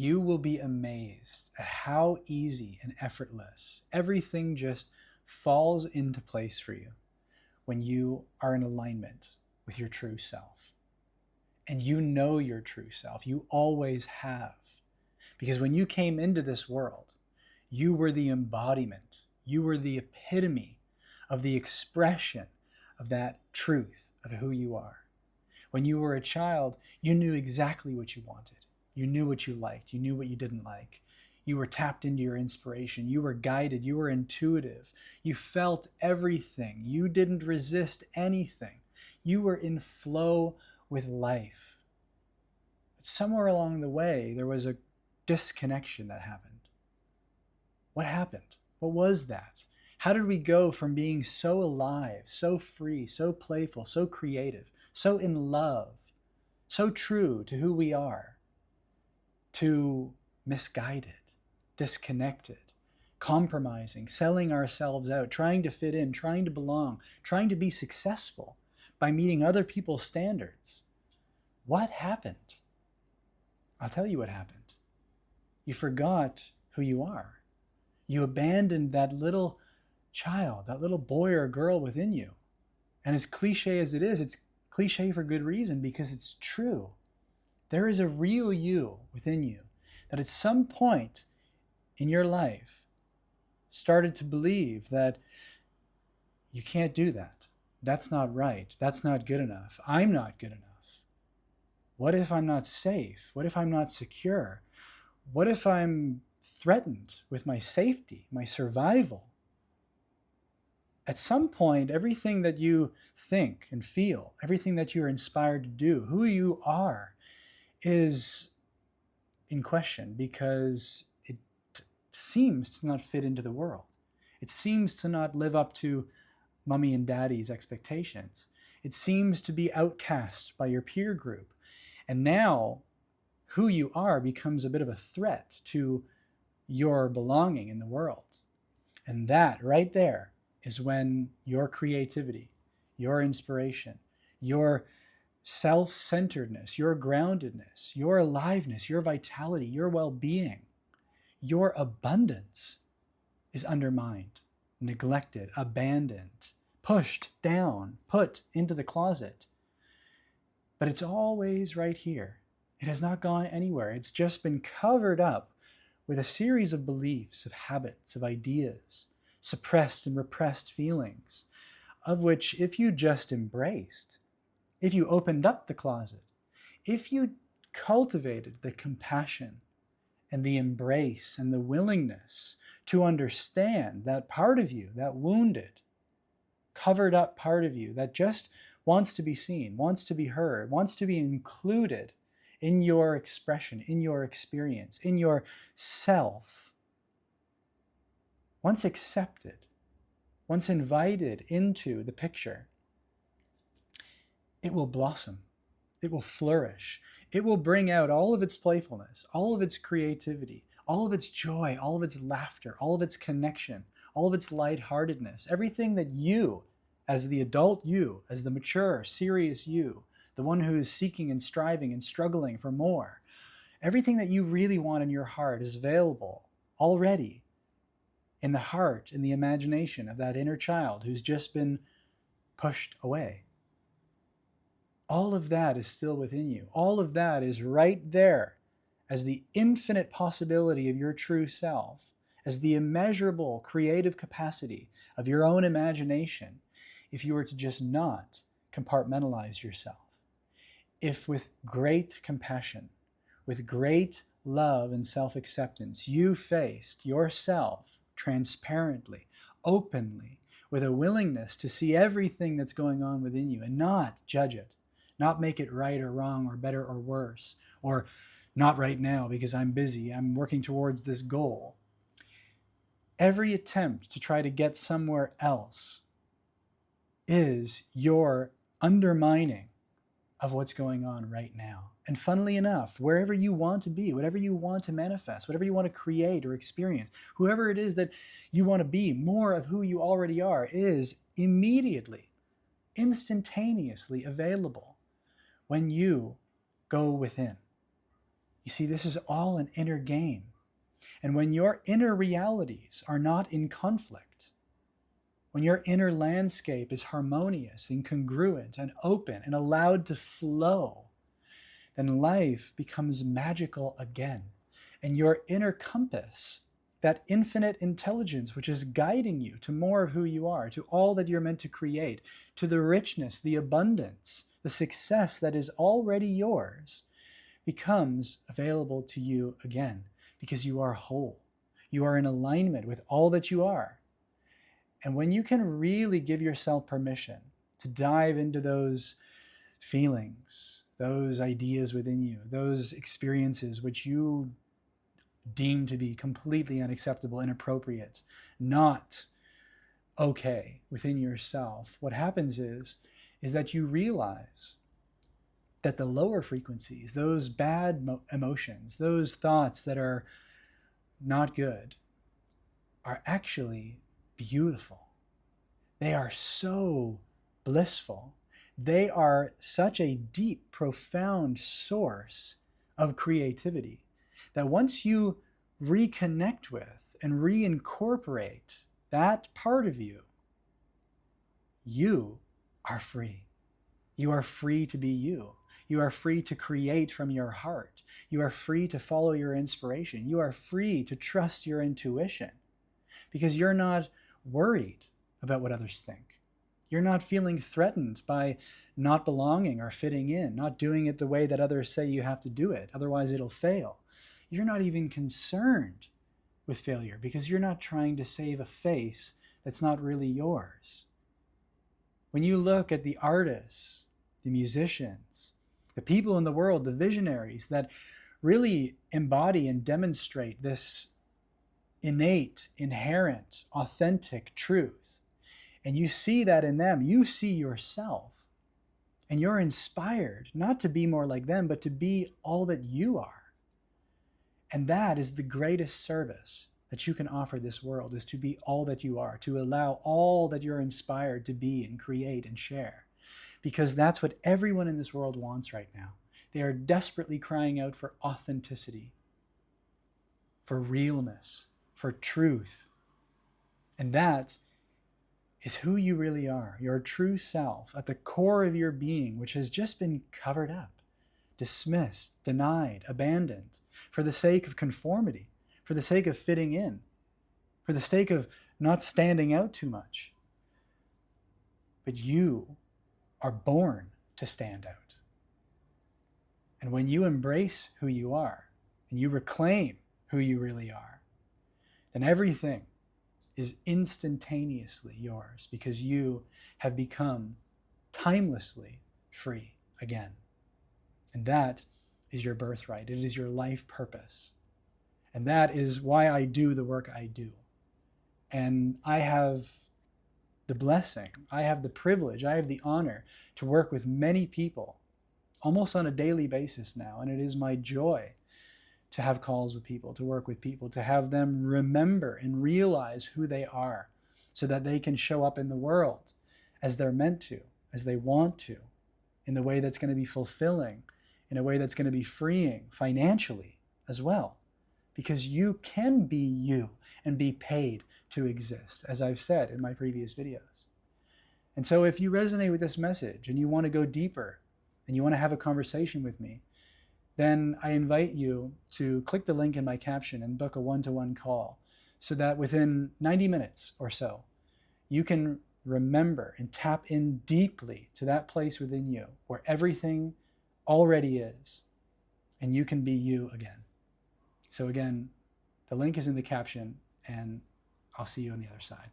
You will be amazed at how easy and effortless everything just falls into place for you when you are in alignment with your true self. And you know your true self. You always have. Because when you came into this world, you were the embodiment, you were the epitome of the expression of that truth of who you are. When you were a child, you knew exactly what you wanted. You knew what you liked. You knew what you didn't like. You were tapped into your inspiration. You were guided. You were intuitive. You felt everything. You didn't resist anything. You were in flow with life. But somewhere along the way, there was a disconnection that happened. What happened? What was that? How did we go from being so alive, so free, so playful, so creative, so in love, so true to who we are, to misguided, disconnected, compromising, selling ourselves out, trying to fit in, trying to belong, trying to be successful by meeting other people's standards? What happened? I'll tell you what happened. You forgot who you are. You abandoned that little child, that little boy or girl within you. And as cliche as it is, it's cliche for good reason, because it's true. There is a real you within you that at some point in your life started to believe that you can't do that. That's not right. That's not good enough. I'm not good enough. What if I'm not safe? What if I'm not secure? What if I'm threatened with my safety, my survival? At some point, everything that you think and feel, everything that you're inspired to do, who you are, is in question, because it seems to not fit into the world. It seems to not live up to mommy and daddy's expectations. It seems to be outcast by your peer group. And now, who you are becomes a bit of a threat to your belonging in the world. And that right there is when your creativity, your inspiration, your self-centeredness, your groundedness, your aliveness, your vitality, your well-being, your abundance is undermined, neglected, abandoned, pushed down, put into the closet. But it's always right here. It has not gone anywhere. It's just been covered up with a series of beliefs, of habits, of ideas, suppressed and repressed feelings, of which if you just embraced, if you opened up the closet, if you cultivated the compassion and the embrace and the willingness to understand that part of you, that wounded, covered up part of you that just wants to be seen, wants to be heard, wants to be included in your expression, in your experience, in your self, once accepted, once invited into the picture, it will blossom, it will flourish, it will bring out all of its playfulness, all of its creativity, all of its joy, all of its laughter, all of its connection, all of its lightheartedness, everything that you, as the adult you, as the mature, serious you, the one who is seeking and striving and struggling for more, everything that you really want in your heart is available already in the heart, in the imagination of that inner child who's just been pushed away. All of that is still within you. All of that is right there as the infinite possibility of your true self, as the immeasurable creative capacity of your own imagination, if you were to just not compartmentalize yourself. If with great compassion, with great love and self-acceptance, you faced yourself transparently, openly, with a willingness to see everything that's going on within you and not judge it, not make it right or wrong or better or worse, or not right now because I'm busy, I'm working towards this goal. Every attempt to try to get somewhere else is your undermining of what's going on right now. And funnily enough, wherever you want to be, whatever you want to manifest, whatever you want to create or experience, whoever it is that you want to be, more of who you already are is immediately, instantaneously available when you go within. You You see, this is all an inner game. And when your inner realities are not in conflict, when your inner landscape is harmonious and congruent and open and allowed to flow, then life becomes magical again. And your inner compass, that infinite intelligence which is guiding you to more of who you are, to all that you're meant to create, to the richness, the abundance, the success that is already yours, becomes available to you again because you are whole. You are in alignment with all that you are. And when you can really give yourself permission to dive into those feelings, those ideas within you, those experiences which you deem to be completely unacceptable, inappropriate, not okay within yourself, what happens is that you realize that the lower frequencies, those bad emotions, those thoughts that are not good, are actually beautiful. They are so blissful. They are such a deep, profound source of creativity that once you reconnect with and reincorporate that part of you, you are free. You are free to be you. You are free to create from your heart. You are free to follow your inspiration. You are free to trust your intuition because you're not worried about what others think. You're not feeling threatened by not belonging or fitting in, not doing it the way that others say you have to do it, otherwise it'll fail. You're not even concerned with failure because you're not trying to save a face that's not really yours. When you look at the artists, the musicians, the people in the world, the visionaries that really embody and demonstrate this innate, inherent, authentic truth, and you see that in them, you see yourself, and you're inspired not to be more like them, but to be all that you are. And that is the greatest service that you can offer this world, is to be all that you are, to allow all that you're inspired to be and create and share. Because that's what everyone in this world wants right now. They are desperately crying out for authenticity, for realness, for truth. And that is who you really are, your true self, at the core of your being, which has just been covered up, dismissed, denied, abandoned, for the sake of conformity, for the sake of fitting in, for the sake of not standing out too much. But you are born to stand out. And when you embrace who you are, and you reclaim who you really are, then everything is instantaneously yours because you have become timelessly free again. And that is your birthright. It is your life purpose. And that is why I do the work I do. And I have the blessing, I have the privilege, I have the honor to work with many people almost on a daily basis now. And it is my joy to have calls with people, to work with people, to have them remember and realize who they are so that they can show up in the world as they're meant to, as they want to, in the way that's going to be fulfilling, in a way that's going to be freeing financially as well. Because you can be you and be paid to exist, as I've said in my previous videos. And so if you resonate with this message and you want to go deeper and you want to have a conversation with me, then I invite you to click the link in my caption and book a one-to-one call so that within 90 minutes or so, you can remember and tap in deeply to that place within you where everything already is, and you can be you again. So again, the link is in the caption, and I'll see you on the other side.